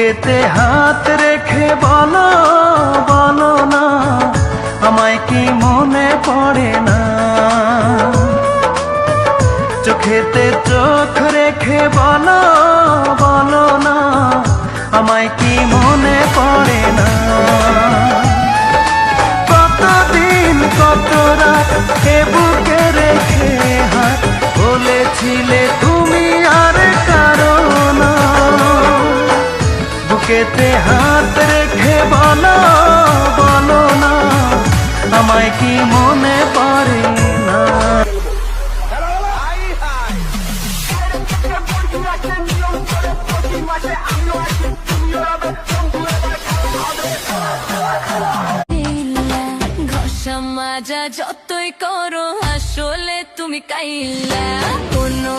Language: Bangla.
বুকেতে হাত রেখে বলো বলো না, আমায় কি মনে পড়ে না? চোখেতে চোখ রেখে বলো বলো না, আমায় কি মনে পড়ে না? কতদিন কত রাত এ বুকে রেখে হাত বলেছিলে তুমি আর কারো না। বুকেতে হাত রেখে বলো বলো না, আমায় কি মনে পড়ে না? ঘষা মাজা যতই করো আসলে তুমি কাইলা কোনো